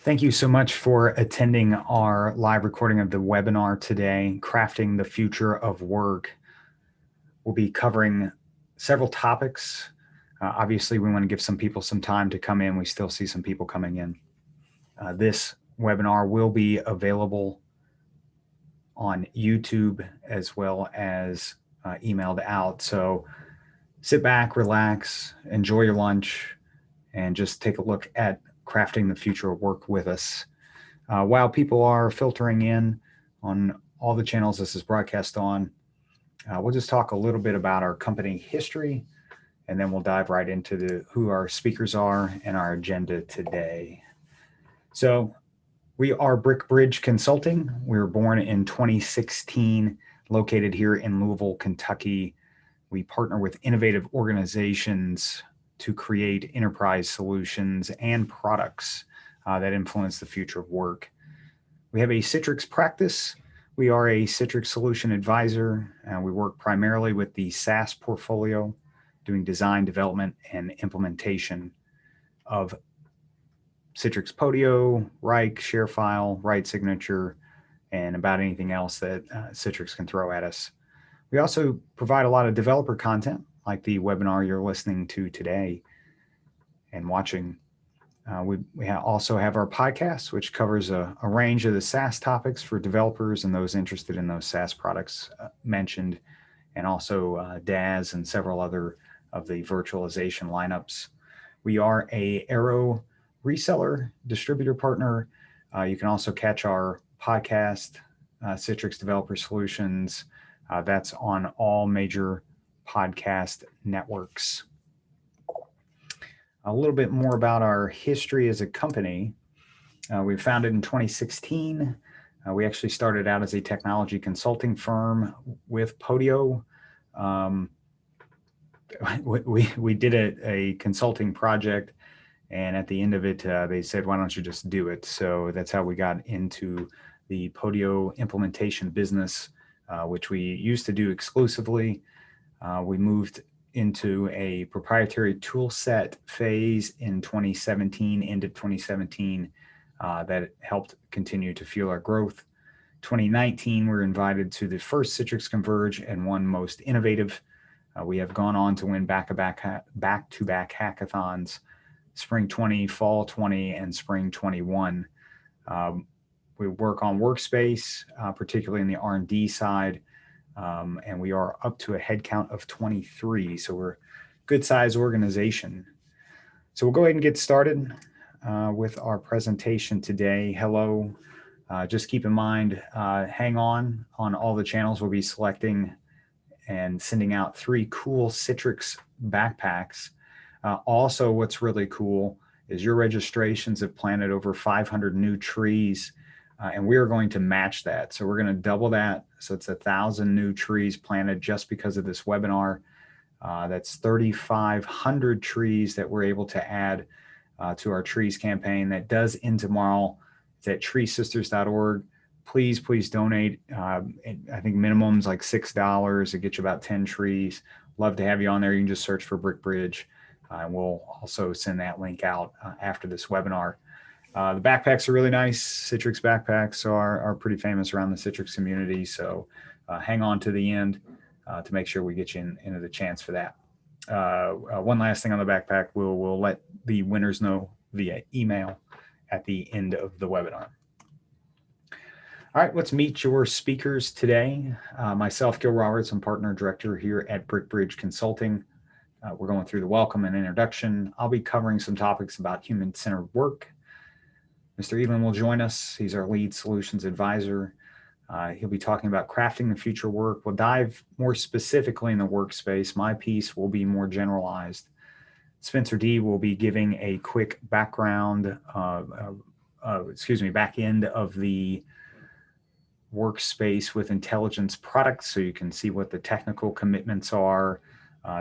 Thank you so much for attending our live recording of the webinar today, Crafting the Future of Work. We'll be covering several topics. Obviously, we want to give some people some time to come in. We still see some people coming in. This webinar will be available on YouTube as well as emailed out. So sit back, relax, enjoy your lunch, and just take a look at crafting the future of work with us. While people are filtering in on all the channels this is broadcast on, we'll just talk a little bit about our company history, and then we'll dive right into who our speakers are and our agenda today. So we are BrickBridge Consulting. We were born in 2016, located here in Louisville, Kentucky. We partner with innovative organizations to create enterprise solutions and products that influence the future of work. We have a Citrix practice. We are a Citrix solution advisor. We work primarily with the SaaS portfolio, doing design, development, and implementation of Citrix Podium, Write, ShareFile, Write Signature, and about anything else that Citrix can throw at us. We also provide a lot of developer content, like the webinar you're listening to today and watching. We also have our podcast, which covers a range of the SaaS topics for developers and those interested in those SaaS products mentioned, and also DaaS and several other of the virtualization lineups. We are a Arrow reseller distributor partner. You can also catch our podcast, Citrix Developer Solutions. That's on all major podcast networks. A little bit more about our history as a company. We were founded in 2016. We actually started out as a technology consulting firm with Podium. We did a consulting project, and at the end of it, they said, why don't you just do it? So that's how we got into the Podium implementation business, which we used to do exclusively. We moved into a proprietary tool set phase in 2017, end of 2017, that helped continue to fuel our growth. 2019, we were invited to the first Citrix Converge and one most innovative. We have gone on to win back-to-back hackathons, Spring 20, Fall 20, and Spring 21. We work on Workspace, particularly in the R&D side. And we are up to a headcount of 23. So we're a good size organization. So we'll go ahead and get started with our presentation today. Hello. Just keep in mind, hang on all the channels. We'll be selecting and sending out 3 cool Citrix backpacks. Also, what's really cool is your registrations have planted over 500 new trees. And we are going to match that. So we're going to double that. So it's 1,000 new trees planted just because of this webinar. That's 3,500 trees that we're able to add to our trees campaign. That does end tomorrow. It's at treesisters.org. Please donate. I think minimum's like $6. It gets you about 10 trees. Love to have you on there. You can just search for BrickBridge. And we'll also send that link out after this webinar. The backpacks are really nice. Citrix backpacks are pretty famous around the Citrix community. So hang on to the end to make sure we get you into the chance for that. One last thing on the backpack, we'll let the winners know via email at the end of the webinar. All right, let's meet your speakers today. Myself, Gil Roberts, I'm partner director here at BrickBridge Consulting. We're going through the welcome and introduction. I'll be covering some topics about human-centered work. Mr. Elam will join us. He's our lead solutions advisor. He'll be talking about crafting the future work. We'll dive more specifically in the workspace. My piece will be more generalized. Spencer D will be giving a quick background, back end of the Workspace with Intelligence product, so you can see what the technical commitments are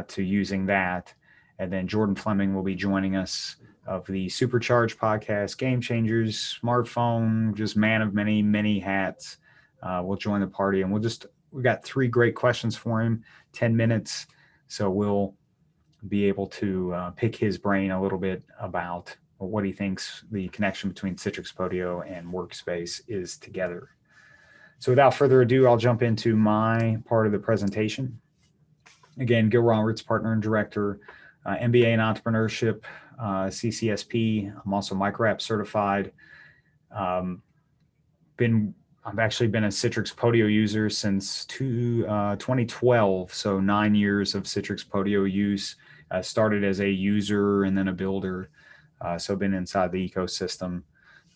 to using that. And then Jordan Fleming will be joining us of the Supercharged podcast, Game Changers, smartphone, just man of many hats. Will join the party, and we got 3 great questions for him, 10 minutes. So we'll be able to pick his brain a little bit about what he thinks the connection between Citrix Podio and Workspace is together. So without further ado, I'll jump into my part of the presentation. Again, Gil Roberts, partner and director, MBA in entrepreneurship, CCSP. I'm also microapp certified. I've actually been a Citrix Podio user since 2012, so 9 years of Citrix Podio use. Started as a user and then a builder, so been inside the ecosystem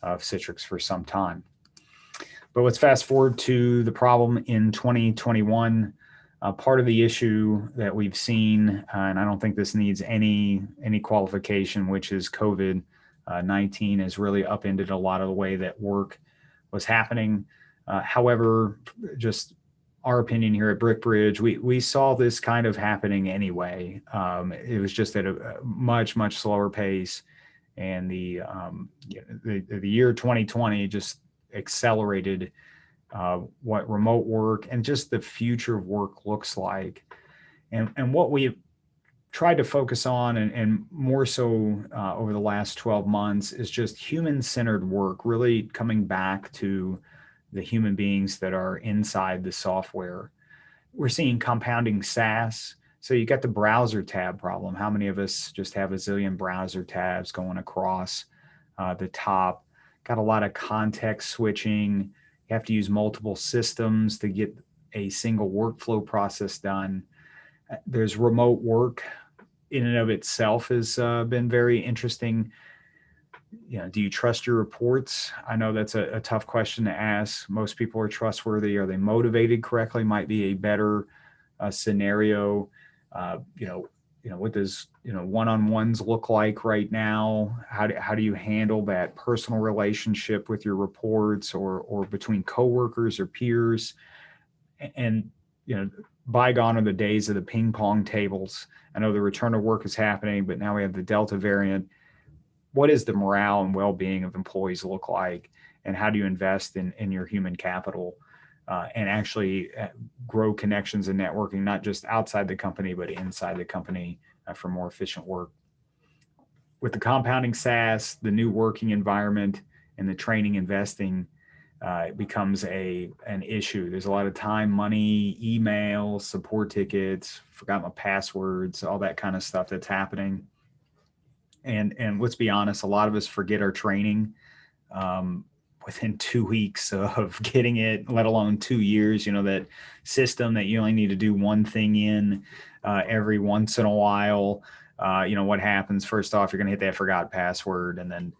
of Citrix for some time. But let's fast forward to the problem in 2021. Part of the issue that we've seen, and I don't think this needs any qualification, which is COVID-19 has really upended a lot of the way that work was happening. However, just our opinion here at BrickBridge, we saw this kind of happening anyway. It was just at a much slower pace, and the year 2020 just accelerated what remote work and just the future of work looks like. And what we tried to focus on, and more so over the last 12 months, is just human-centered work, really coming back to the human beings that are inside the software. We're seeing compounding SaaS. So you got the browser tab problem. How many of us just have a zillion browser tabs going across the top? Got a lot of context switching. You have to use multiple systems to get a single workflow process done. There's remote work in and of itself has been very interesting. Do you trust your reports? I know that's a tough question to ask. Most people are trustworthy. Are they motivated correctly? Might be a better scenario. What does one-on-ones look like right now? How do you handle that personal relationship with your reports or between coworkers or peers? And bygone are the days of the ping pong tables. I know the return to work is happening, but now we have the Delta variant. What is the morale and well-being of employees look like, and how do you invest in your human capital and actually grow connections and networking, not just outside the company, but inside the company for more efficient work? With the compounding SaaS, the new working environment, and the training investing, it becomes an issue. There's a lot of time, money, emails, support tickets, forgot my passwords, all that kind of stuff that's happening. And let's be honest, a lot of us forget our training within 2 weeks of getting it, let alone 2 years. That system that you only need to do one thing in every once in a while. What happens? First off, you're going to hit that forgot password, and then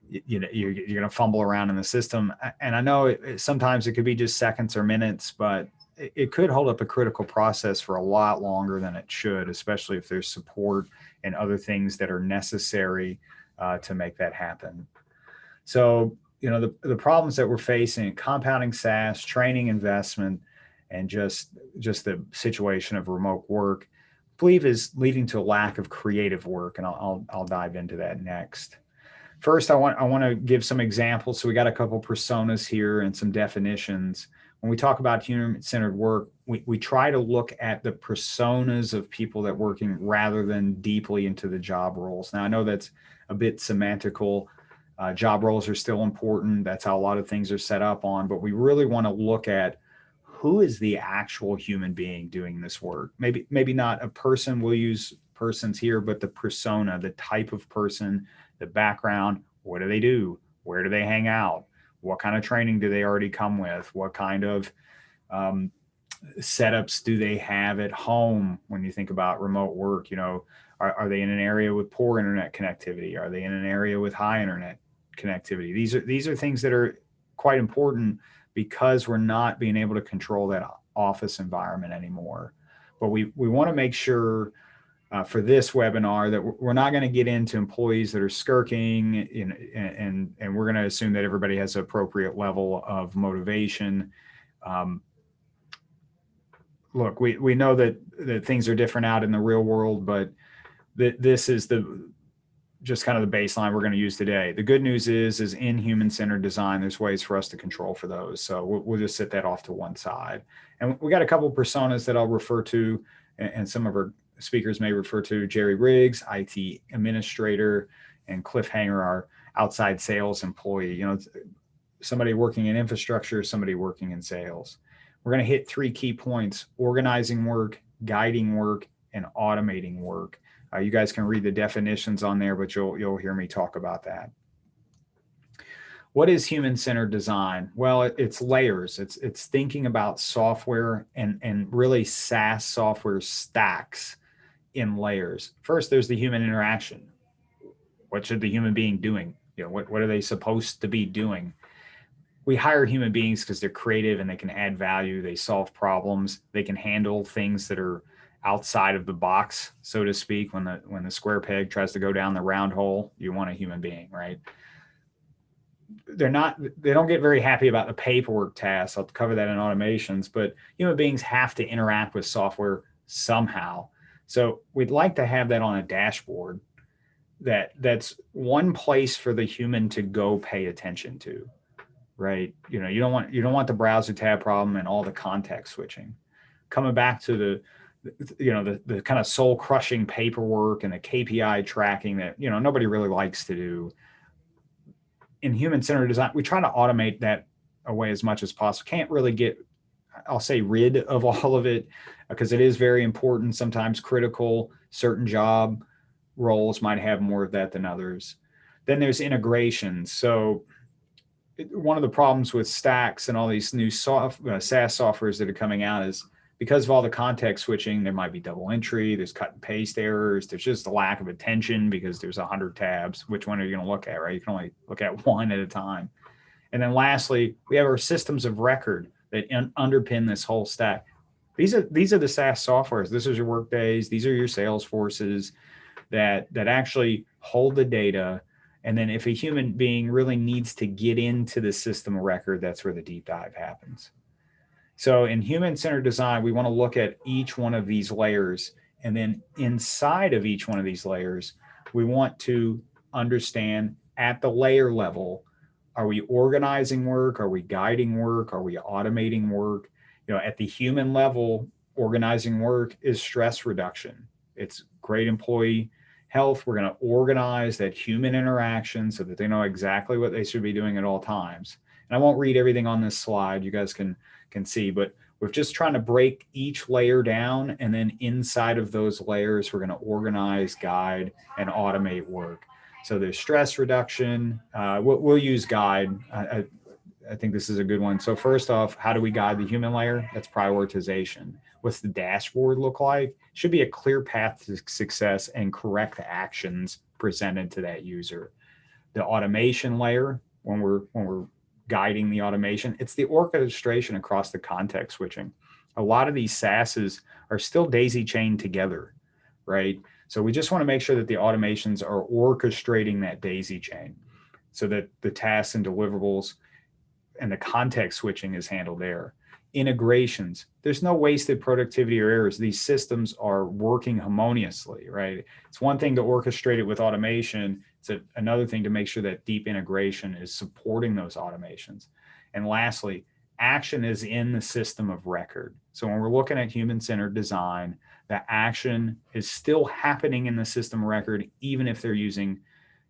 you're going to fumble around in the system. And I know sometimes it could be just seconds or minutes, but it could hold up a critical process for a lot longer than it should, especially if there's support and other things that are necessary to make that happen. So, the problems that we're facing, compounding SaaS, training investment, and just the situation of remote work, I believe is leading to a lack of creative work. And I'll dive into that next. First, I want to give some examples. So we got a couple personas here and some definitions. When we talk about human-centered work, we try to look at the personas of people that are working rather than deeply into the job roles. Now, I know that's a bit semantical. Job roles are still important. That's how a lot of things are set up on. But we really want to look at who is the actual human being doing this work. Maybe not a person, we'll use persons here, but the persona, the type of person, the background, what do they do? Where do they hang out? What kind of training do they already come with? What kind of setups do they have at home when you think about remote work? Are they in an area with poor internet connectivity? Are they in an area with high internet connectivity? These are things that are quite important because we're not being able to control that office environment anymore. But we want to make sure for this webinar that we're not going to get into employees that are skirking and we're going to assume that everybody has an appropriate level of motivation. Look, we know that things are different out in the real world, but this is just kind of the baseline we're going to use today. The good news is in human-centered design, there's ways for us to control for those. So we'll just set that off to one side. And we got a couple of personas that I'll refer to, and some of our speakers may refer to: Jerry Riggs, IT administrator, and cliffhanger, our outside sales employee, somebody working in infrastructure, somebody working in sales. We're going to hit 3 key points: organizing work, guiding work, and automating work. You guys can read the definitions on there, but you'll hear me talk about that. What is human-centered design? Well, it's layers. It's thinking about software and really SaaS software stacks in layers. First, there's the human interaction. What should the human being doing? What are they supposed to be doing? We hire human beings because they're creative and they can add value. They solve problems. They can handle things that are outside of the box, so to speak. When the square peg tries to go down the round hole, you want a human being, right? They don't get very happy about the paperwork tasks. I'll cover that in automations, but human beings have to interact with software somehow. So we'd like to have that on a dashboard that's one place for the human to go pay attention to, right? You don't want the browser tab problem and all the context switching. Coming back to the kind of soul crushing paperwork and the KPI tracking that, nobody really likes to do. In human-centered design, we try to automate that away as much as possible. Can't really get, I'll say, rid of all of it, because it is very important, sometimes critical. Certain job roles might have more of that than others. Then there's integration. So one of the problems with stacks and all these new SaaS softwares that are coming out is, because of all the context switching, there might be double entry, there's cut and paste errors, there's just a lack of attention because there's 100 tabs. Which one are you going to look at, right? You can only look at one at a time. And then lastly, we have our systems of record that underpin this whole stack. These are the SaaS softwares. This is your Workdays. These are your Salesforces that actually hold the data. And then if a human being really needs to get into the system of record, that's where the deep dive happens. So in human-centered design, we want to look at each one of these layers. And then inside of each one of these layers, we want to understand at the layer level, are we organizing work? Are we guiding work? Are we automating work? At the human level, organizing work is stress reduction. It's great employee health. We're going to organize that human interaction so that they know exactly what they should be doing at all times. And I won't read everything on this slide. You guys can see, but we're just trying to break each layer down. And then inside of those layers, we're going to organize, guide, and automate work. So there's stress reduction. We'll use guide. I think this is a good one. So first off, how do we guide the human layer? That's prioritization. What's the dashboard look like? Should be a clear path to success and correct actions presented to that user. The automation layer, when we're guiding the automation, it's the orchestration across the context switching. A lot of these SaaSes are still daisy chained together, right? So we just want to make sure that the automations are orchestrating that daisy chain so that the tasks and deliverables and the context switching is handled there. Integrations, there's no wasted productivity or errors. These systems are working harmoniously, right? It's one thing to orchestrate it with automation. It's another thing to make sure that deep integration is supporting those automations. And lastly, action is in the system of record. So when we're looking at human-centered design, the action is still happening in the system of record, even if they're using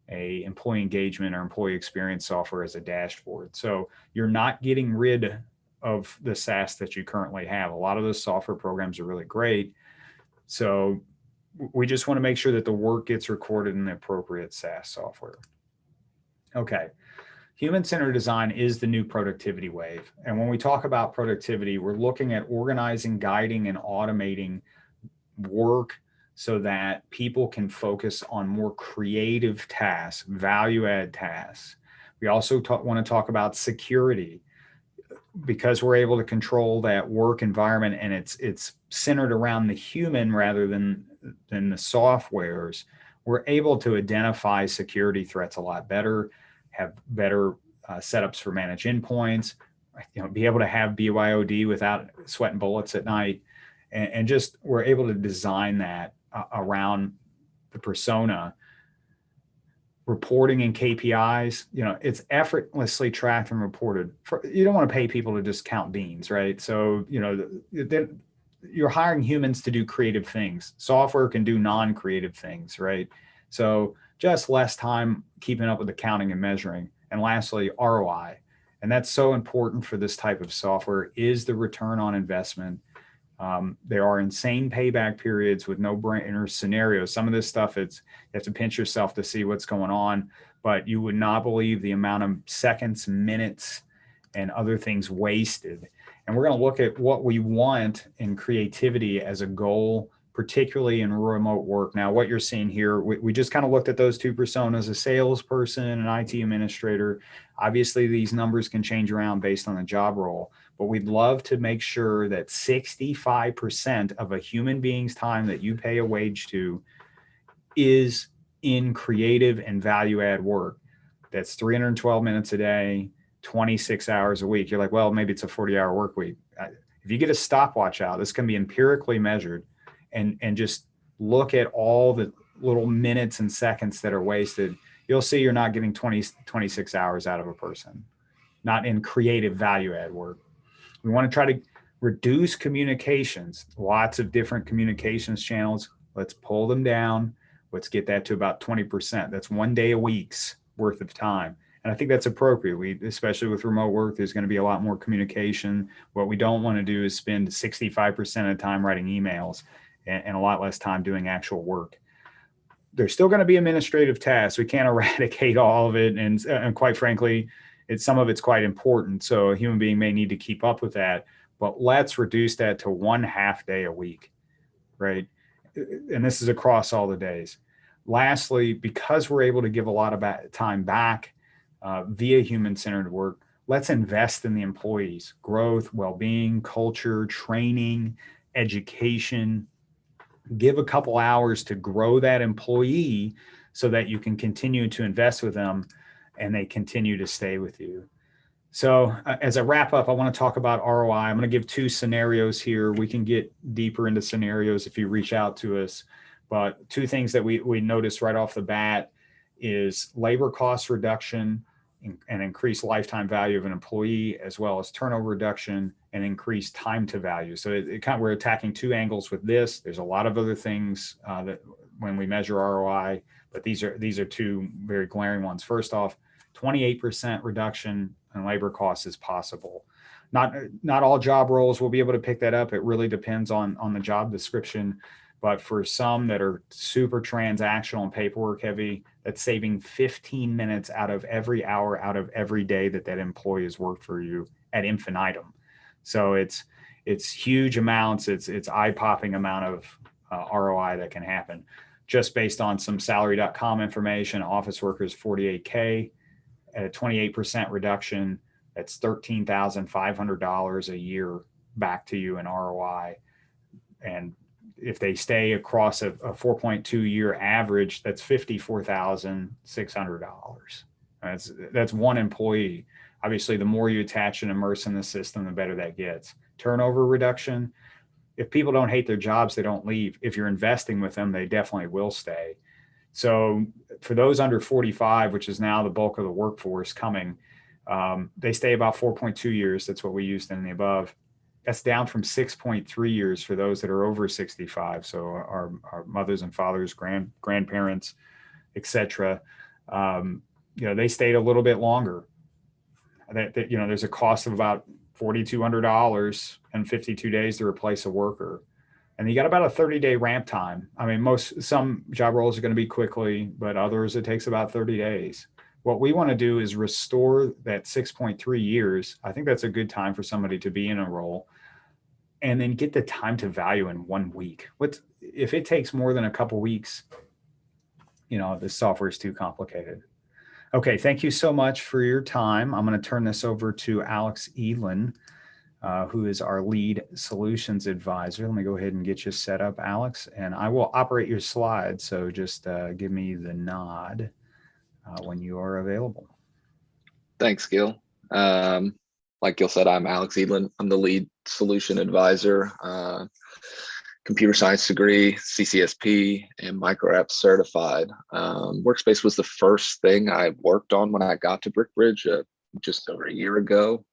a employee engagement or employee experience software as a dashboard. So you're not getting rid of the SaaS that you currently have. A lot of those software programs are really great. So we just want to make sure that the work gets recorded in the appropriate SaaS software. Okay. Human-centered design is the new productivity wave. And when we talk about productivity, we're looking at organizing, guiding, and automating work so that people can focus on more creative tasks, value-add tasks. We also want to talk about security, because we're able to control that work environment and it's centered around the human rather than the softwares. We're able to identify security threats a lot better, have better setups for managed endpoints, be able to have BYOD without sweating bullets at night. And just we're able to design that around the persona. Reporting and KPIs, it's effortlessly tracked and reported. You don't want to pay people to just count beans, right? So, you're hiring humans to do creative things. Software can do non-creative things, right? So just less time keeping up with accounting and measuring. And lastly, ROI. And that's so important for this type of software is the return on investment. There are insane payback periods with no-brainer scenarios. Some of this stuff, you have to pinch yourself to see what's going on, but you would not believe the amount of seconds, minutes, and other things wasted. And we're going to look at what we want in creativity as a goal, particularly in remote work. Now, what you're seeing here, we just kind of looked at those two personas, a salesperson and an IT administrator. Obviously, these numbers can change around based on the job role, but we'd love to make sure that 65% of a human being's time that you pay a wage to is in creative and value-add work. That's 312 minutes a day, 26 hours a week. You're like, well, maybe it's a 40-hour work week. If you get a stopwatch out, this can be empirically measured, and just look at all the little minutes and seconds that are wasted, you'll see you're not getting 26 hours out of a person, not in creative value-add work. We want to try to reduce communications, lots of different communications channels. Let's pull them down. Let's get that to about 20%. That's 1 day a week's worth of time. And I think that's appropriate. Especially with remote work, there's going to be a lot more communication. What we don't want to do is spend 65% of the time writing emails and a lot less time doing actual work. There's still going to be administrative tasks. We can't eradicate all of it. And quite frankly, some of it's quite important. So a human being may need to keep up with that, but let's reduce that to 1/2 day a week, right? And this is across all the days. Lastly, because we're able to give a lot of time back via human-centered work, let's invest in the employees, growth, well-being, culture, training, education. Give a couple hours to grow that employee so that you can continue to invest with them and they continue to stay with you. So as I wrap up, I want to talk about ROI. I'm going to give 2 scenarios here. We can get deeper into scenarios if you reach out to us. But 2 things that we noticed right off the bat is labor cost reduction and increased lifetime value of an employee, as well as turnover reduction and increased time to value. So we're attacking 2 angles with this. There's a lot of other things that when we measure ROI, but these are 2 very glaring ones. First off, 28% reduction in labor costs is possible. Not all job roles will be able to pick that up. It really depends on the job description. But for some that are super transactional and paperwork heavy, that's saving 15 minutes out of every hour out of every day that employee has worked for you ad infinitum. So it's huge amounts. It's eye-popping amount of ROI that can happen. Just based on some salary.com information, office workers 48K at a 28% reduction, that's $13,500 a year back to you in ROI. And if they stay across a 4.2 year average, that's $54,600. That's one employee. Obviously, the more you attach and immerse in the system, the better that gets. Turnover reduction. If people don't hate their jobs, they don't leave. If you're investing with them, they definitely will stay. So for those under 45, which is now the bulk of the workforce coming, they stay about 4.2 years. That's what we used in the above. That's down from 6.3 years for those that are over 65. So our mothers and fathers, grandparents, et cetera, they stayed a little bit longer. There's a cost of about $4,200 and 52 days to replace a worker. And you got about a 30-day ramp time. I mean, some job roles are going to be quickly, but others it takes about 30 days. What we want to do is restore that 6.3 years. I think that's a good time for somebody to be in a role, and then get the time to value in 1 week. If it takes more than a couple weeks, this software is too complicated. Okay, thank you so much for your time. I'm going to turn this over to Alex Edlin, who is our lead solutions advisor. Let me go ahead and get you set up, Alex, and I will operate your slides. So just give me the nod when you are available. Thanks, Gil. Like Gil said, I'm Alex Edlin. I'm the lead solution advisor, computer science degree, CCSP, and micro app certified. Workspace was the first thing I worked on when I got to BrickBridge just over a year ago.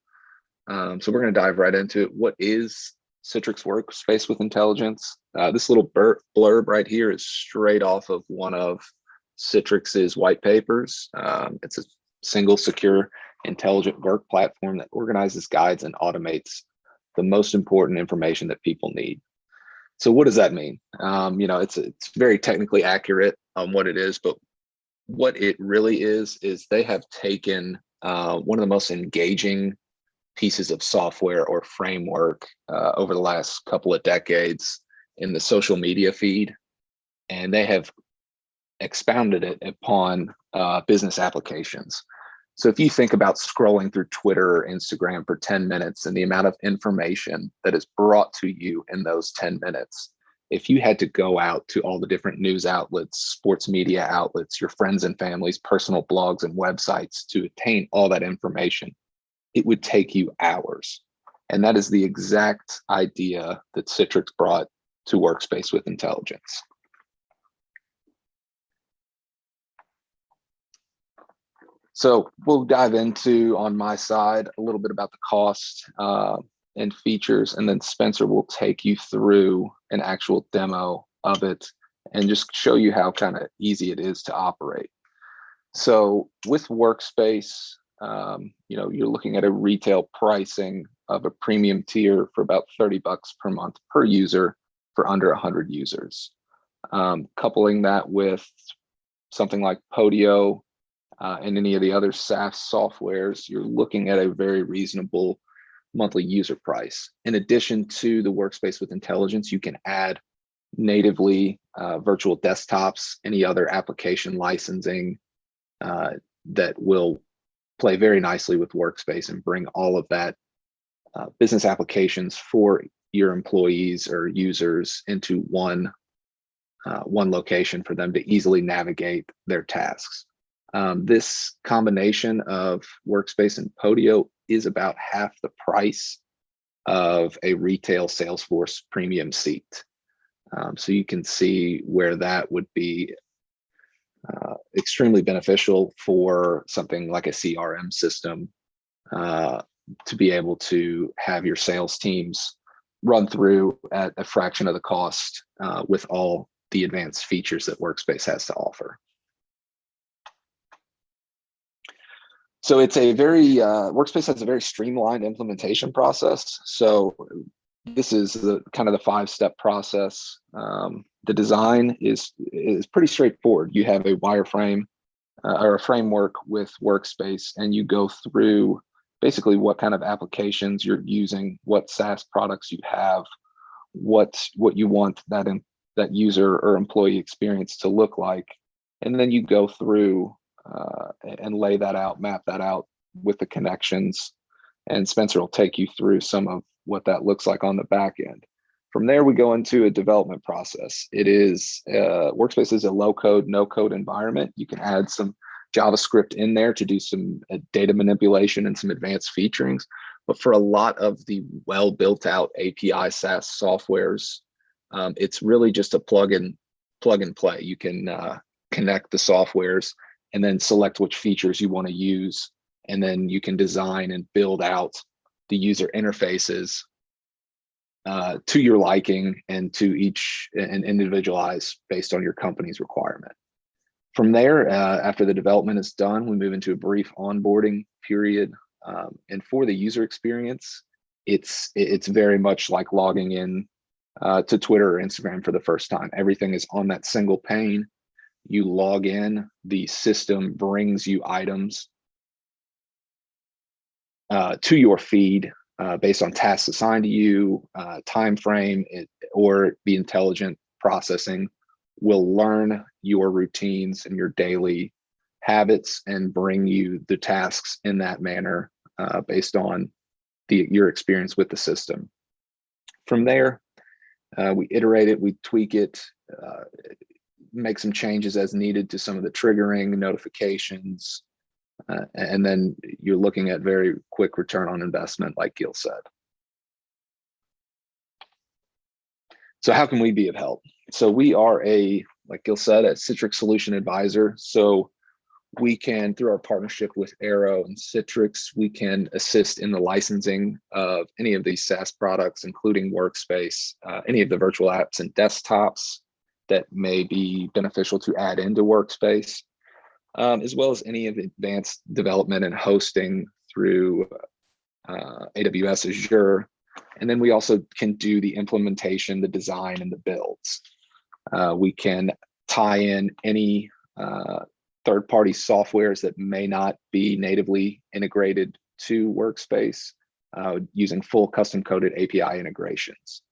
So we're going to dive right into it. What is Citrix Workspace with Intelligence? This little blurb right here is straight off of one of Citrix's white papers. It's a single, secure, intelligent work platform that organizes, guides, and automates the most important information that people need. So what does that mean? It's very technically accurate on what it is, but what it really is they have taken one of the most engaging pieces of software or framework over the last couple of decades in the social media feed, and they have expounded it upon business applications. So if you think about scrolling through Twitter or Instagram for 10 minutes and the amount of information that is brought to you in those 10 minutes, if you had to go out to all the different news outlets, sports media outlets, your friends and family's personal blogs and websites to attain all that information, it would take you hours. And that is the exact idea that Citrix brought to Workspace with Intelligence. So we'll dive into, on my side, a little bit about the cost and features, and then Spencer will take you through an actual demo of it and just show you how kind of easy it is to operate. So with Workspace, you're looking at a retail pricing of a premium tier for about $30 per month per user for under 100 users. Coupling that with something like Podium and any of the other SaaS softwares, you're looking at a very reasonable monthly user price. In addition to the Workspace with Intelligence, you can add natively virtual desktops, any other application licensing that will play very nicely with Workspace and bring all of that business applications for your employees or users into one location for them to easily navigate their tasks. This combination of Workspace and Podium is about half the price of a retail Salesforce premium seat. So you can see where that would be extremely beneficial for something like a CRM system to be able to have your sales teams run through at a fraction of the cost with all the advanced features that Workspace has to offer. So it's a very, Workspace has a very streamlined implementation process. So this is the kind of the 5-step process. The design is pretty straightforward. You have a wireframe or a framework with Workspace, and you go through basically what kind of applications you're using, what SaaS products you have, what you want that user or employee experience to look like, and then you go through and lay that out, map that out with the connections. And Spencer will take you through some of what that looks like on the back end. From there, we go into a development process. It is Workspace is a low-code, no-code environment. You can add some JavaScript in there to do some data manipulation and some advanced featurings. But for a lot of the well-built-out API SaaS softwares, it's really just a plug and play. You can connect the softwares and then select which features you want to use. And then you can design and build out the user interfaces to your liking and to each and individualize based on your company's requirement. From there, after the development is done, we move into a brief onboarding period. And for the user experience, it's very much like logging in to Twitter or Instagram for the first time. Everything is on that single pane. You log in, the system brings you items to your feed based on tasks assigned to you, time frame, or the intelligent processing will learn your routines and your daily habits and bring you the tasks in that manner based on your experience with the system. From there, we iterate it, we tweak it, make some changes as needed to some of the triggering notifications, and then you're looking at very quick return on investment, like Gil said. So how can we be of help? So we are like Gil said, a Citrix solution advisor. So we can, through our partnership with Arrow and Citrix, we can assist in the licensing of any of these SaaS products, including Workspace, any of the virtual apps and desktops, that may be beneficial to add into Workspace, as well as any of the advanced development and hosting through AWS Azure. And then we also can do the implementation, the design, and the builds. We can tie in any third-party softwares that may not be natively integrated to Workspace using full custom-coded API integrations.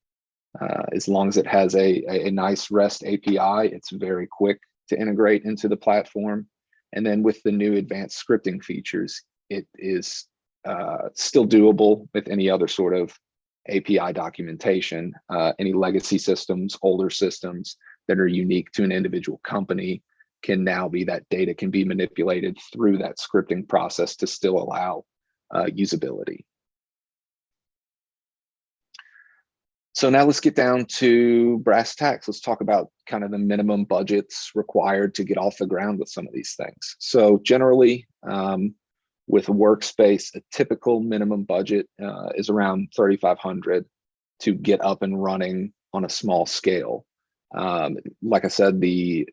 As long as it has a nice REST API, it's very quick to integrate into the platform. And then with the new advanced scripting features, it is still doable with any other sort of API documentation. Any legacy systems, older systems that are unique to an individual company can now be, that data can be manipulated through that scripting process to still allow usability. So now let's get down to brass tacks. Let's talk about kind of the minimum budgets required to get off the ground with some of these things. So generally, with Workspace, a typical minimum budget is around $3,500 to get up and running on a small scale. Like I said, the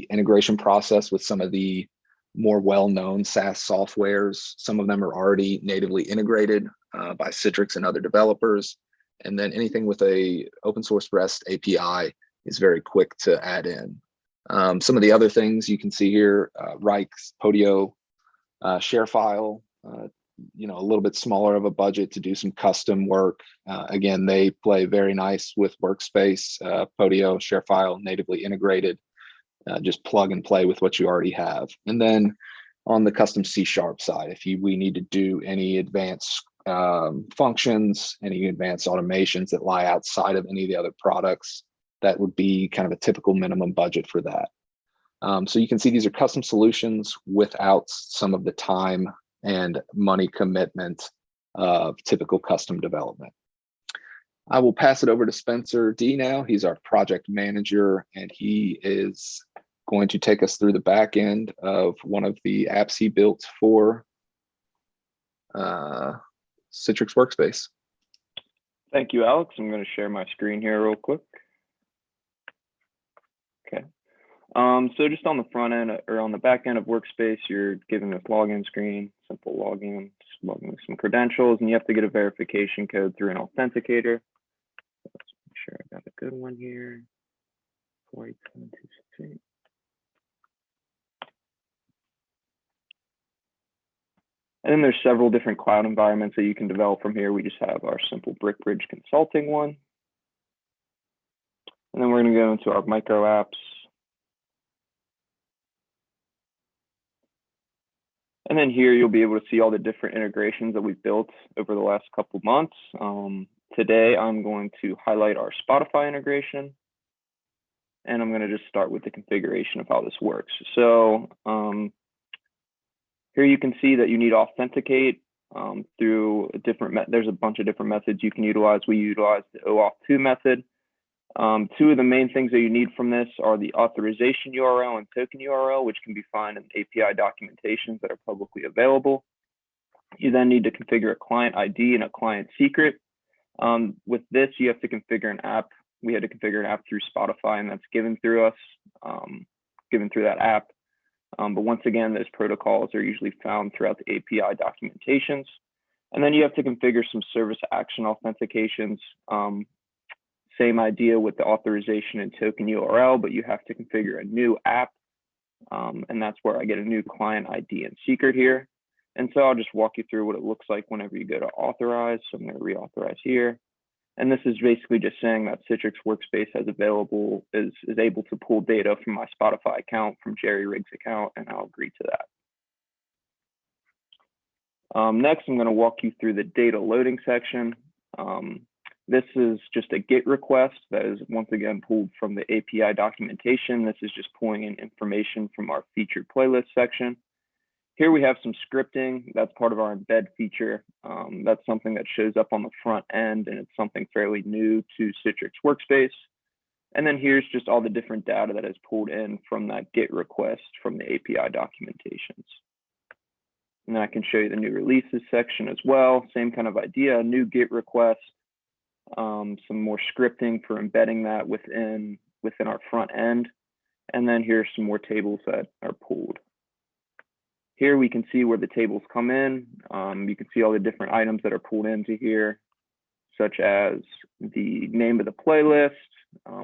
integration process with some of the more well-known SaaS softwares, some of them are already natively integrated by Citrix and other developers. And then anything with a open source REST API is very quick to add in. Some of the other things you can see here, Rikes, Podium, ShareFile, you know, a little bit smaller of a budget to do some custom work. Again, they play very nice with Workspace, Podium, ShareFile, natively integrated. Just plug and play with what you already have. And then on the custom C# side, if we need to do any advanced functions, any advanced automations that lie outside of any of the other products, that would be kind of a typical minimum budget for that. So you can see these are custom solutions without some of the time and money commitment of typical custom development. I will pass it over to Spencer D now. He's our project manager, and he is going to take us through the back end of one of the apps he built for Citrix Workspace. Thank you, Alex. I'm going to share my screen here real quick. Okay. So just on the front end or on the back end of Workspace, you're given this login screen, simple login, just login with some credentials, and you have to get a verification code through an authenticator. Let's make sure I got a good one here. 487268. And then there's several different cloud environments that you can develop from here. We just have our simple BrickBridge consulting one. And then we're going to go into our micro apps. And then here you'll be able to see all the different integrations that we've built over the last couple months. Today I'm going to highlight our Spotify integration. And I'm going to just start with the configuration of how this works. So here you can see that you need to authenticate through a different, there's a bunch of different methods you can utilize. We utilize the OAuth 2 method. Two of the main things that you need from this are the authorization URL and token URL, which can be found in API documentations that are publicly available. You then need to configure a client ID and a client secret. With this, you have to configure an app. We had to configure an app through Spotify, and that's given through us, given through that app. But once again, those protocols are usually found throughout the API documentations. And then you have to configure some service action authentications. Same idea with the authorization and token URL, but you have to configure a new app. And that's where I get a new client ID and secret here. And so I'll just walk you through what it looks like whenever you go to authorize. So I'm going to reauthorize here. And this is basically just saying that Citrix Workspace is able to pull data from my Spotify account, from Jerry Riggs' account, and I'll agree to that. Next, I'm going to walk you through the data loading section. This is just a GET request that is once again pulled from the API documentation. This is just pulling in information from our featured playlist section. Here we have some scripting. That's part of our embed feature. That's something that shows up on the front end, and it's something fairly new to Citrix Workspace. And then here's just all the different data that is pulled in from that GET request from the API documentations. And then I can show you the new releases section as well. Same kind of idea, new GET request, some more scripting for embedding that within within our front end. And then here's some more tables that are pulled. Here we can see where the tables come in. You can see all the different items that are pulled into here, such as the name of the playlist,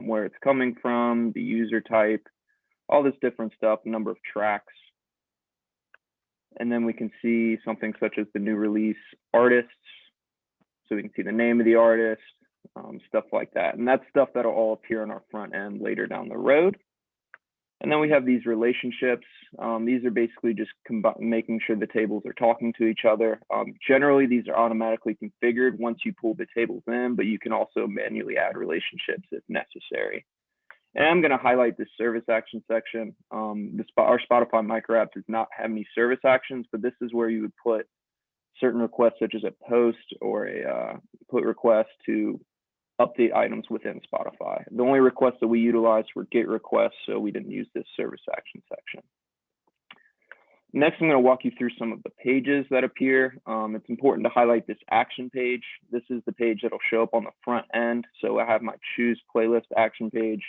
where it's coming from, the user type, all this different stuff, number of tracks. And then we can see something such as the new release artists. So we can see the name of the artist, stuff like that. And that's stuff that'll all appear on our front end later down the road. And then we have these relationships. These are basically just making sure the tables are talking to each other. Generally, these are automatically configured once you pull the tables in, but you can also manually add relationships if necessary. And I'm going to highlight this service action section. Our Spotify micro app does not have any service actions, but this is where you would put certain requests, such as a post or a put request to update items within Spotify. The only requests that we utilized were GET requests, so we didn't use this service action section. Next, I'm going to walk you through some of the pages that appear. It's important to highlight this action page. This is the page that'll show up on the front end. So I have my choose playlist action page.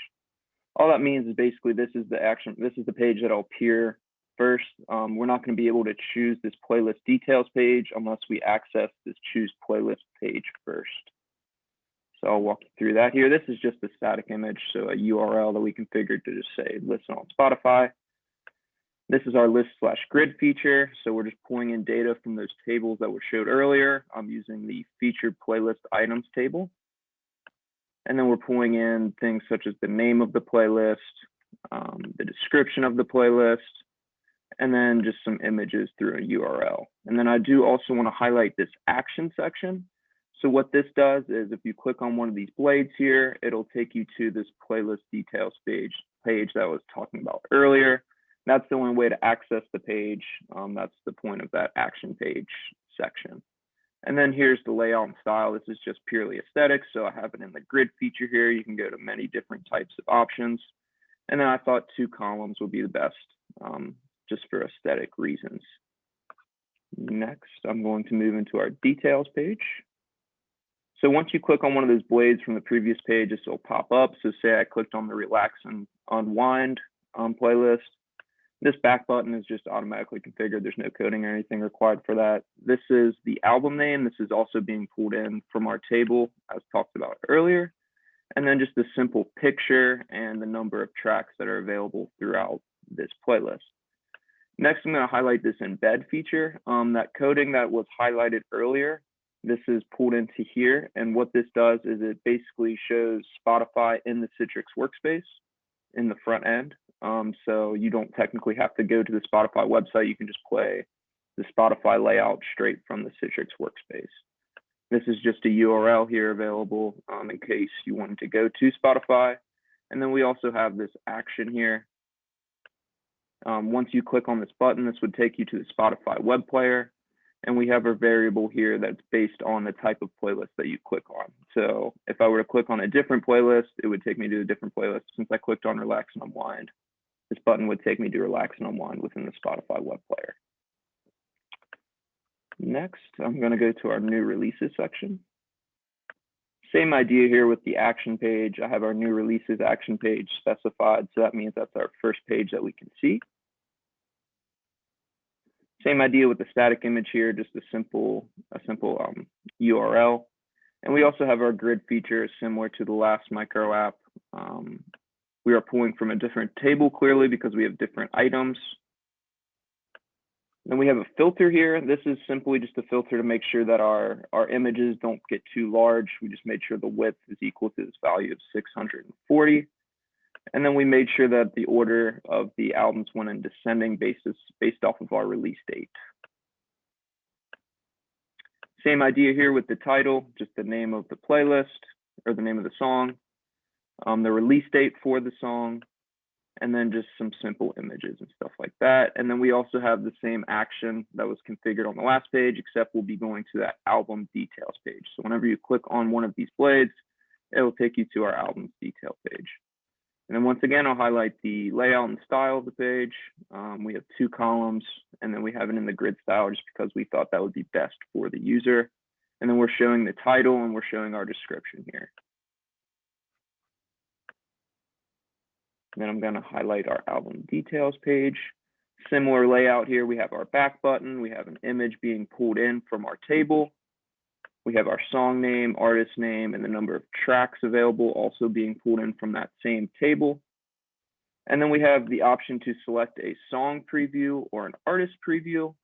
All that means is basically this is the page that'll appear first. We're not going to be able to choose this playlist details page unless we access this choose playlist page first. So I'll walk you through that here. This is just a static image, so a URL that we configured to just say listen on Spotify. This is our list/grid feature. So we're just pulling in data from those tables that were showed earlier. I'm using the featured playlist items table. And then we're pulling in things such as the name of the playlist, the description of the playlist, and then just some images through a URL. And then I do also want to highlight this action section. So what this does is if you click on one of these blades here, it'll take you to this playlist details page that I was talking about earlier. That's the only way to access the page. That's the point of that action page section. And then here's the layout and style. This is just purely aesthetic. So I have it in the grid feature here. You can go to many different types of options. And then I thought 2 columns would be the best just for aesthetic reasons. Next, I'm going to move into our details page. So once you click on one of those blades from the previous page, this will pop up. So say I clicked on the relax and unwind playlist. This back button is just automatically configured. There's no coding or anything required for that. This is the album name. This is also being pulled in from our table as talked about earlier. And then just a simple picture and the number of tracks that are available throughout this playlist. Next, I'm going to highlight this embed feature. That coding that was highlighted earlier, this is pulled into here. And what this does is it basically shows Spotify in the Citrix workspace in the front end. So you don't technically have to go to the Spotify website. You can just play the Spotify layout straight from the Citrix workspace. This is just a URL here available in case you wanted to go to Spotify. And then we also have this action here. Once you click on this button, this would take you to the Spotify web player. And we have a variable here that's based on the type of playlist that you click on. So if I were to click on a different playlist, it would take me to a different playlist. Since I clicked on relax and unwind, this button would take me to relax and unwind within the Spotify web player. Next, I'm going to go to our new releases section. Same idea here with the action page. I have our new releases action page specified. So that means that's our first page that we can see. Same idea with the static image here, just a simple URL. And we also have our grid feature similar to the last micro app. We are pulling from a different table clearly because we have different items. Then we have a filter here. This is simply just a filter to make sure that our images don't get too large. We just made sure the width is equal to this value of 640. And then we made sure that the order of the albums went in descending basis based off of our release date. Same idea here with the title, just the name of the playlist or the name of the song, the release date for the song, and then just some simple images and stuff like that. And then we also have the same action that was configured on the last page, except we'll be going to that album details page. So whenever you click on one of these blades, it will take you to our albums detail page. And then once again, I'll highlight the layout and style of the page. We have 2 columns, and then we have it in the grid style just because we thought that would be best for the user. And then we're showing the title and we're showing our description here. Then I'm going to highlight our album details page. Similar layout here. We have our back button. We have an image being pulled in from our table. We have our song name, artist name, and the number of tracks available also being pulled in from that same table. And then we have the option to select a song preview or an artist preview.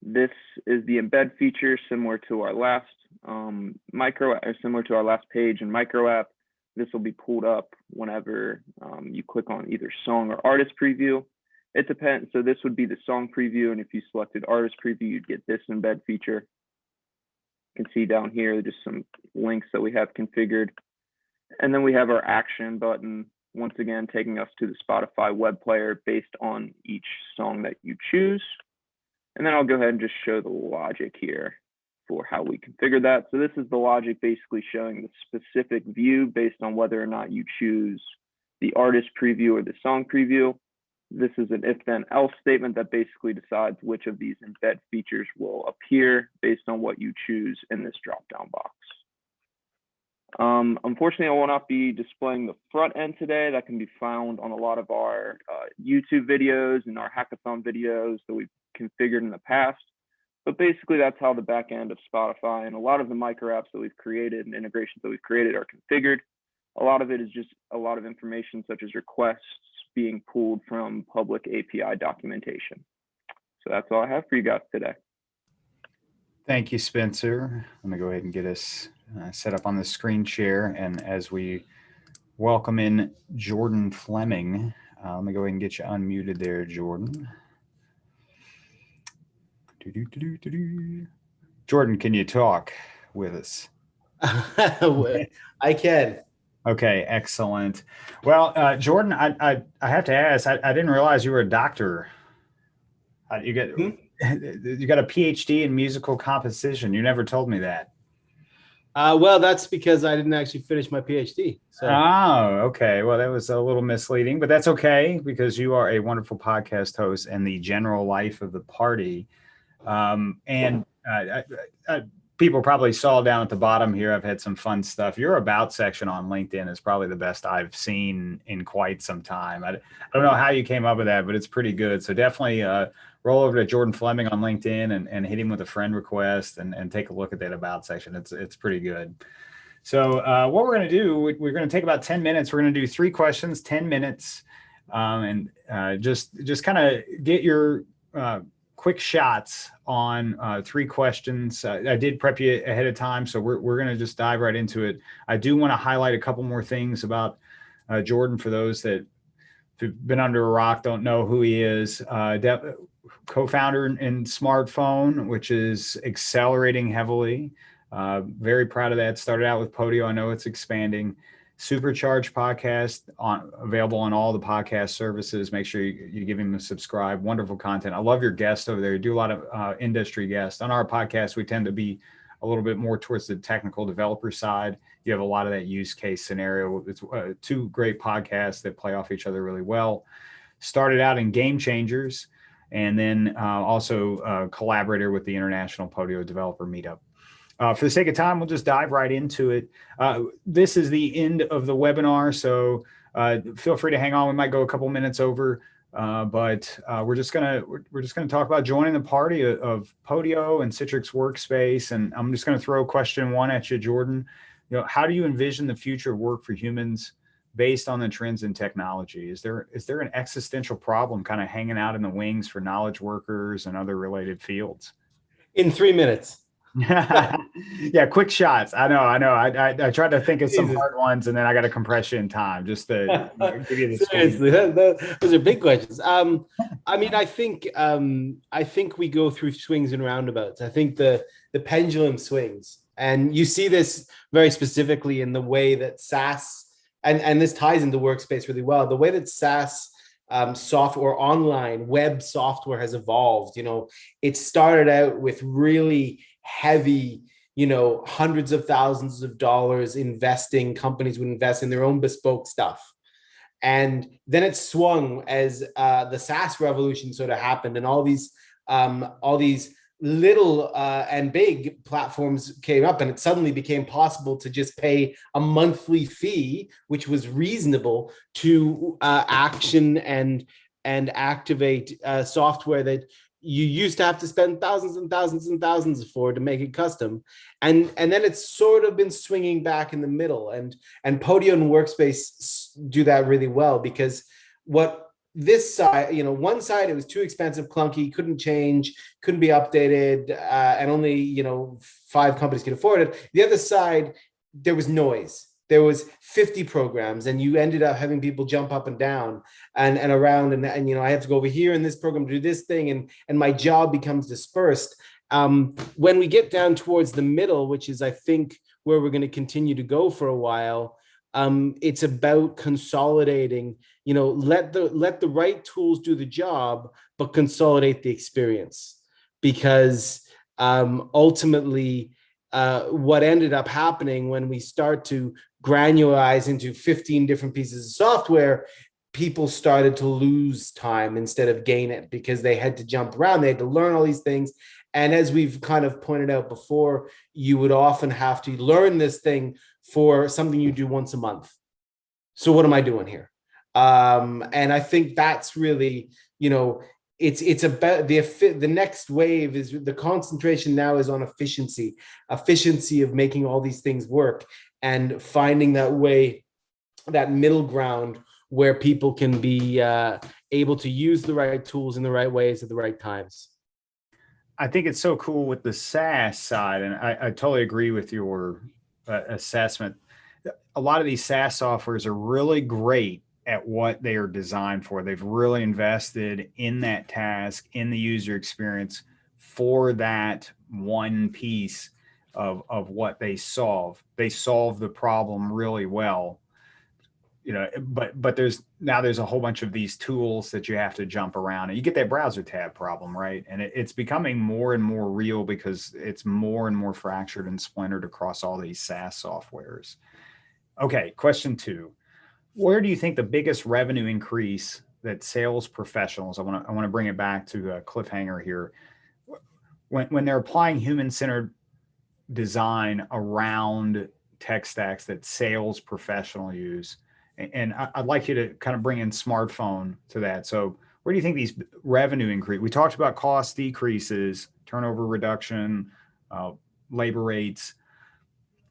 This is the embed feature similar to our last similar to our last page in micro app. This will be pulled up whenever you click on either song or artist preview. It depends. So this would be the song preview, and if you selected artist preview, you'd get this embed feature. You can see down here just some links that we have configured. And then we have our action button, once again, taking us to the Spotify web player based on each song that you choose. And then I'll go ahead and just show the logic here for how we configure that. So this is the logic basically showing the specific view based on whether or not you choose the artist preview or the song preview. This is an if then else statement that basically decides which of these embed features will appear based on what you choose in this drop-down box. Unfortunately, I will not be displaying the front end today. That can be found on a lot of our YouTube videos and our hackathon videos that we've configured in the past. But basically, that's how the back end of Spotify and a lot of the micro apps that we've created and integrations that we've created are configured. A lot of it is just a lot of information such as requests being pulled from public API documentation. So that's all I have for you guys today. Thank you, Spencer. Let me go ahead and get us set up on the screen share. And as we welcome in Jordan Fleming, let me go ahead and get you unmuted there, Jordan. Jordan, can you talk with us? I can. Okay, excellent. Well, Jordan, I have to ask, I didn't realize you were a doctor. You got a PhD in musical composition. You never told me that. Well, that's because I didn't actually finish my PhD. So. Oh, okay. Well, that was a little misleading, but that's okay because you are a wonderful podcast host and the general life of the party. People probably saw down at the bottom here, I've had some fun stuff. Your about section on LinkedIn is probably the best I've seen in quite some time. I don't know how you came up with that, but it's pretty good. So definitely roll over to Jordan Fleming on LinkedIn and hit him with a friend request and take a look at that about section. It's pretty good. So what we're going to do, we're going to take about 10 minutes. We're going to do 3 questions, 10 minutes, and just kind of get your quick shots on 3 questions. I did prep you ahead of time, so we're going to just dive right into it. I do want to highlight a couple more things about Jordan for those that have been under a rock, don't know who he is. Co-founder in Smartphone, which is accelerating heavily. Very proud of that. Started out with Podium. I know it's expanding. Supercharged podcast available on all the podcast services. Make sure you give him a subscribe. Wonderful content. I love your guests over there. You do a lot of industry guests. On our podcast, we tend to be a little bit more towards the technical developer side. You have a lot of that use case scenario. It's 2 great podcasts that play off each other really well. Started out in Game Changers and then also collaborator with the International Podium Developer Meetup. For the sake of time, we'll just dive right into it. This is the end of the webinar, so feel free to hang on. We might go a couple minutes over, but we're just gonna talk about joining the party of Podium and Citrix Workspace. And I'm just gonna throw question 1 at you, Jordan. How do you envision the future of work for humans based on the trends in technology? Is there an existential problem kind of hanging out in the wings for knowledge workers and other related fields? In 3 minutes. Yeah, quick shots. I know. I tried to think of some hard ones, and then I got to compress you in time just to give you the seriously. Those are big questions. I mean, I think we go through swings and roundabouts. I think the pendulum swings, and you see this very specifically in the way that SaaS and this ties into Workspace really well. The way that SaaS software, online web software has evolved. It started out with really heavy, hundreds of thousands of dollars investing. Companies would invest in their own bespoke stuff. And then it swung as the SaaS revolution sort of happened, and all these little and big platforms came up, and it suddenly became possible to just pay a monthly fee, which was reasonable, to action and activate software that you used to have to spend thousands and thousands and thousands for to make it custom. And then it's sort of been swinging back in the middle, and Podium and Workspace do that really well, because what this side, one side, it was too expensive, clunky, couldn't change, couldn't be updated, and only 5 companies could afford it. The other side, there was noise. There was 50 programs, and you ended up having people jump up and down and around, and I have to go over here in this program to do this thing, and my job becomes dispersed. When we get down towards the middle, which is, I think, where we're going to continue to go for a while, it's about consolidating. Let the right tools do the job, but consolidate the experience, because ultimately, what ended up happening when we start to granularize into 15 different pieces of software, people started to lose time instead of gain it, because they had to jump around, they had to learn all these things. And as we've kind of pointed out before, you would often have to learn this thing for something you do once a month. So what am I doing here? And I think that's really, it's about the next wave is the concentration now is on efficiency of making all these things work, and finding that way, that middle ground where people can be able to use the right tools in the right ways at the right times. I think it's so cool with the SaaS side, and I totally agree with your assessment. A lot of these SaaS softwares are really great at what they are designed for. They've really invested in that task, in the user experience, for that one piece of what they solve. They solve the problem really well. But there's a whole bunch of these tools that you have to jump around, and you get that browser tab problem, right? And it's becoming more and more real, because it's more and more fractured and splintered across all these SaaS softwares. Okay, question 2. Where do you think the biggest revenue increase that sales professionals, I want to bring it back to a cliffhanger here, when they're applying human-centered design around tech stacks that sales professionals use? And I'd like you to kind of bring in smartphone to that. So where do you think these revenue increase? We talked about cost decreases, turnover reduction, labor rates.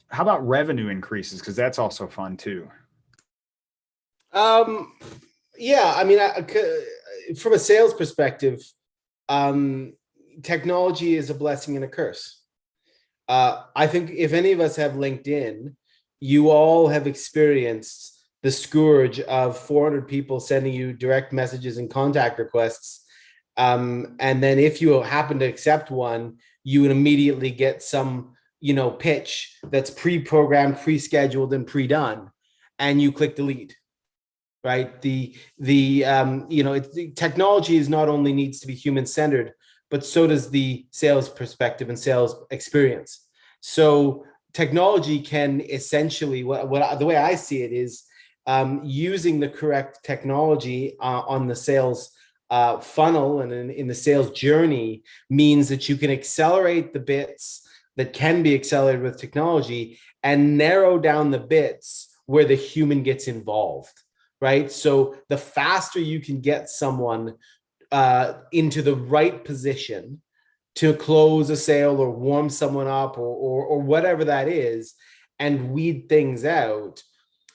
How about revenue increases? Because that's also fun too. Yeah, I mean, from a sales perspective, technology is a blessing and a curse. I think if any of us have LinkedIn, you all have experienced the scourge of 400 people sending you direct messages and contact requests. And then if you happen to accept one, you would immediately get some, pitch that's pre-programmed, pre-scheduled, and pre-done, and you click delete. Right? The technology is not only needs to be human-centered, but so does the sales perspective and sales experience. So technology can essentially, the way I see it is, using the correct technology on the sales funnel and in the sales journey means that you can accelerate the bits that can be accelerated with technology and narrow down the bits where the human gets involved, right? So the faster you can get someone into the right position to close a sale or warm someone up or whatever that is, and weed things out,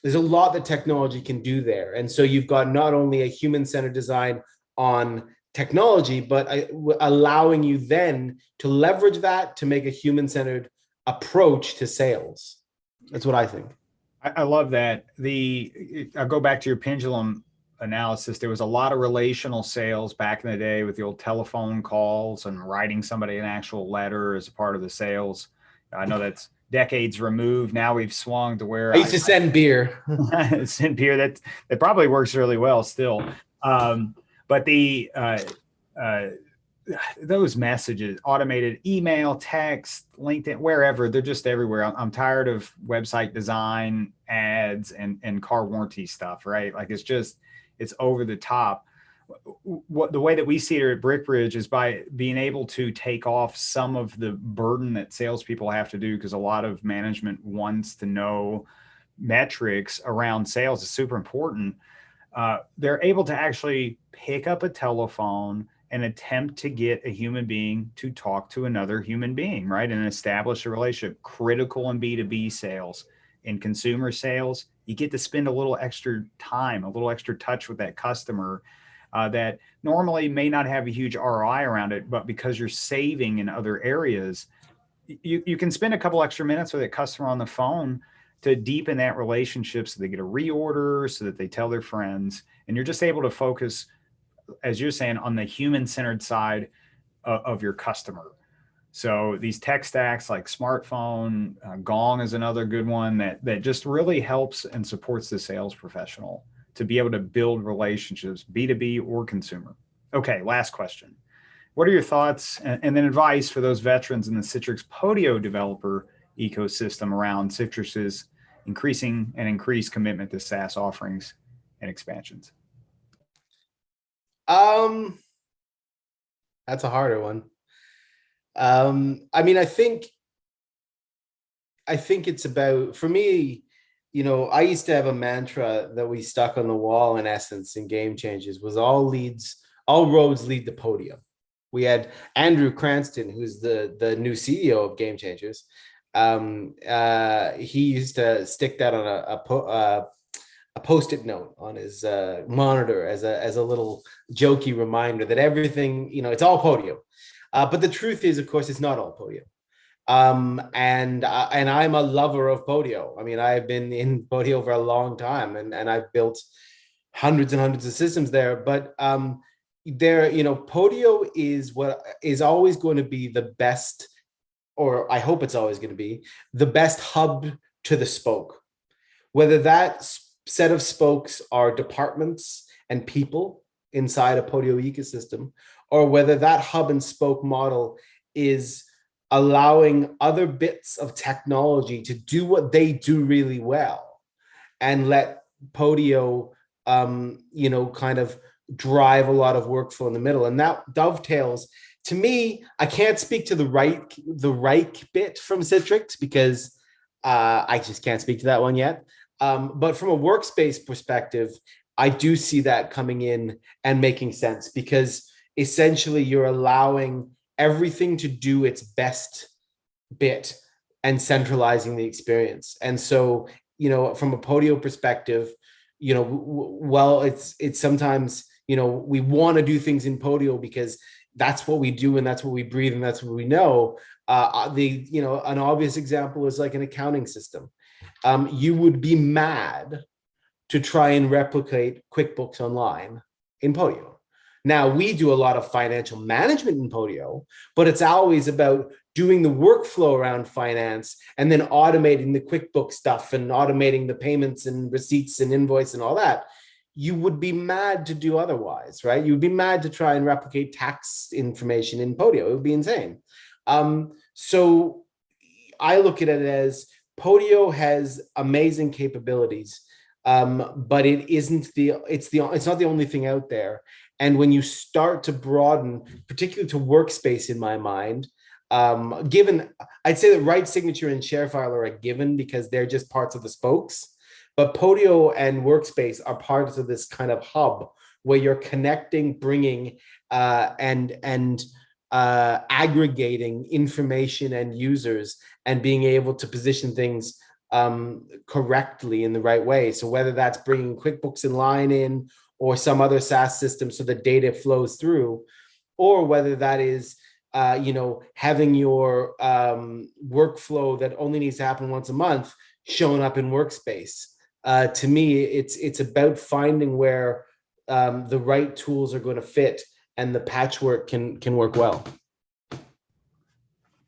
there's a lot that technology can do there. And so you've got not only a human-centered design on technology, but allowing you then to leverage that to make a human-centered approach to sales. That's what I think. I love that. I'll go back to your pendulum analysis. There was a lot of relational sales back in the day with the old telephone calls and writing somebody an actual letter as a part of the sales. I know that's decades removed. Now we've swung to where I used to send beer. Send beer. That probably works really well still. But those messages, automated email, text, LinkedIn, wherever, they're just everywhere. I'm tired of website design ads and car warranty stuff, right? Like it's over the top. what the way that we see it at BrickBridge is by being able to take off some of the burden that salespeople have to do, because a lot of management wants to know metrics around sales is super important. They're able to actually pick up a telephone and attempt to get a human being to talk to another human being, right? And establish a relationship. Critical in B2B sales. In consumer sales, you get to spend a little extra time, a little extra touch with that customer that normally may not have a huge ROI around it, but because you're saving in other areas, you can spend a couple extra minutes with a customer on the phone to deepen that relationship so they get a reorder, so that they tell their friends. And you're just able to focus, as you're saying, on the human-centered side of your customer. So these tech stacks like smartphone, Gong is another good one that just really helps and supports the sales professional to be able to build relationships, B2B or consumer. Okay, last question. What are your thoughts and then advice for those veterans in the Citrix Podio developer ecosystem around Citrix's increased commitment to SaaS offerings and expansions? That's a harder one. I mean, I think it's about, for me, you know, I used to have a mantra that we stuck on the wall, in essence, in Game Changers, was all roads lead to Podium. We had Andrew Cranston, who's the new CEO of Game Changers. He used to stick that on a post-it note on his monitor as a little jokey reminder that everything, you know, it's all Podium. But the truth is, of course, it's not all Podium. And I'm a lover of Podio. I mean, I've been in Podio for a long time, and I've built hundreds and hundreds of systems there. But there, you know, Podio is what is always going to be the best, or I hope it's always going to be the best hub to the spoke. Whether that set of spokes are departments and people inside a Podio ecosystem, or whether that hub and spoke model is allowing other bits of technology to do what they do really well, and let Podio, you know, kind of drive a lot of workflow in the middle. And that dovetails, to me, I can't speak to the right bit from Citrix, because I just can't speak to that one yet. But from a Workspace perspective, I do see that coming in and making sense, because essentially you're allowing everything to do its best bit and centralizing the experience. And so, you know, from a Podio perspective, you know, well, it's sometimes, you know, we want to do things in Podio because that's what we do and that's what we breathe and that's what we know. You know, an obvious example is like an accounting system. You would be mad to try and replicate QuickBooks Online in Podio. Now, we do a lot of financial management in Podio, but it's always about doing the workflow around finance and then automating the QuickBooks stuff and automating the payments and receipts and invoice and all that. You would be mad to do otherwise, right? You'd be mad to try and replicate tax information in Podio. It would be insane. So I look at it as Podio has amazing capabilities, but it's not the only thing out there. And when you start to broaden, particularly to Workspace, in my mind, I'd say that right signature and share file are a given because they're just parts of the spokes. But Podio and Workspace are parts of this kind of hub where you're connecting, bringing, and aggregating information and users and being able to position things correctly in the right way. So whether that's bringing QuickBooks Online in or some other SaaS system so the data flows through, or whether that is you know, having your workflow that only needs to happen once a month showing up in Workspace. To me, it's about finding where the right tools are going to fit and the patchwork can work well.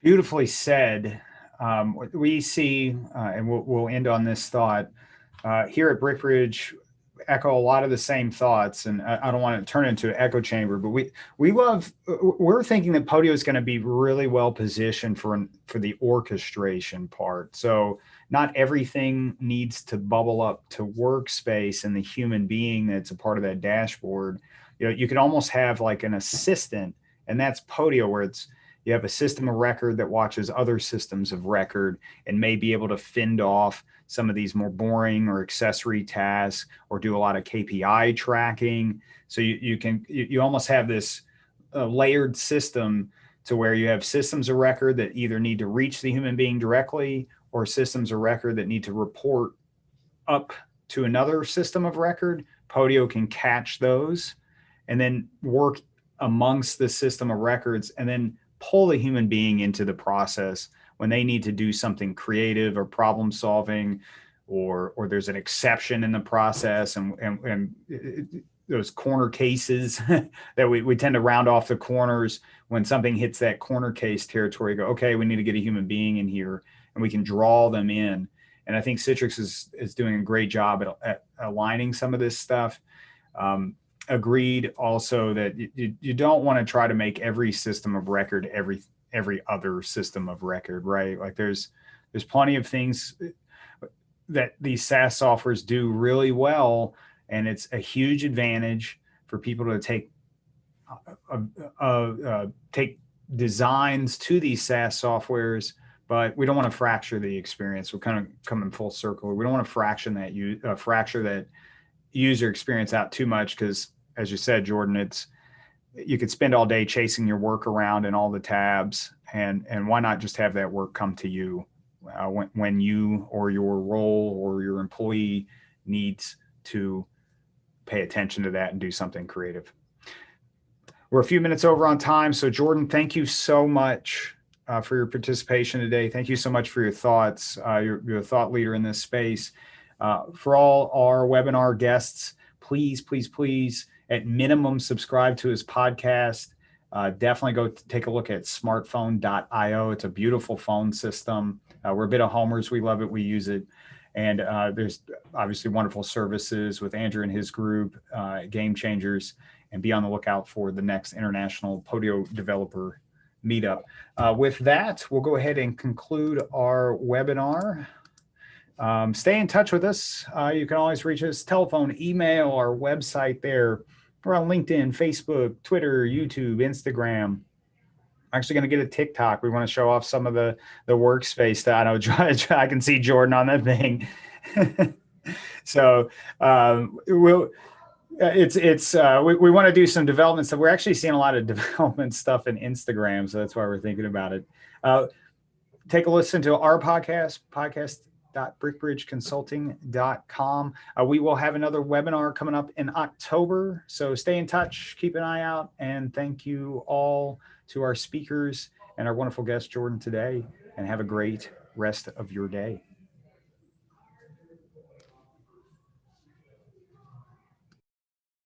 Beautifully said. We see, and we'll end on this thought, here at BrickBridge, echo a lot of the same thoughts, and I don't want to turn it into an echo chamber, but we're thinking that Podio is going to be really well positioned for the orchestration part. So not everything needs to bubble up to Workspace and the human being that's a part of that dashboard. you can almost have like an assistant, and that's Podio, where you have a system of record that watches other systems of record and may be able to fend off some of these more boring or accessory tasks, or do a lot of KPI tracking. So you almost have this layered system to where you have systems of record that either need to reach the human being directly, or systems of record that need to report up to another system of record. Podio can catch those and then work amongst the system of records, and then pull the human being into the process when they need to do something creative or problem solving, or there's an exception in the process, and those corner cases that we tend to round off the corners. When something hits that corner case territory, go, okay, we need to get a human being in here, and we can draw them in. And I think Citrix is doing a great job at aligning some of this stuff. Agreed also that you don't want to try to make every system of record every other system of record, right? Like there's plenty of things that these SaaS softwares do really well, and it's a huge advantage for people to take designs to these SaaS softwares. But we don't want to fracture the experience. We're kind of coming full circle. We don't want to fracture that user experience out too much, because, as you said, Jordan, you could spend all day chasing your work around and all the tabs, and why not just have that work come to you when you or your role or your employee needs to pay attention to that and do something creative. We're a few minutes over on time, so Jordan, thank you so much for your participation today. Thank you so much for your thoughts. You're a thought leader in this space. For all our webinar guests, please, at minimum, subscribe to his podcast. Definitely go take a look at smartphone.io. It's a beautiful phone system. We're a bit of homers. We love it. We use it. And there's obviously wonderful services with Andrew and his group, Game Changers, and be on the lookout for the next International Podio Developer Meetup. With that, we'll go ahead and conclude our webinar. Stay in touch with us. You can always reach us, telephone, email, our website there. We're on LinkedIn, Facebook, Twitter, YouTube, Instagram. I'm actually going to get a TikTok. We want to show off some of the workspace that I know I can see Jordan on that thing. So we want to do some development stuff. We're actually seeing a lot of development stuff in Instagram, so that's why we're thinking about it. Take a listen to our podcast.brickbridgeconsulting.com. We will have another webinar coming up in October, so stay in touch, keep an eye out, and thank you all to our speakers and our wonderful guest, Jordan, today, and have a great rest of your day.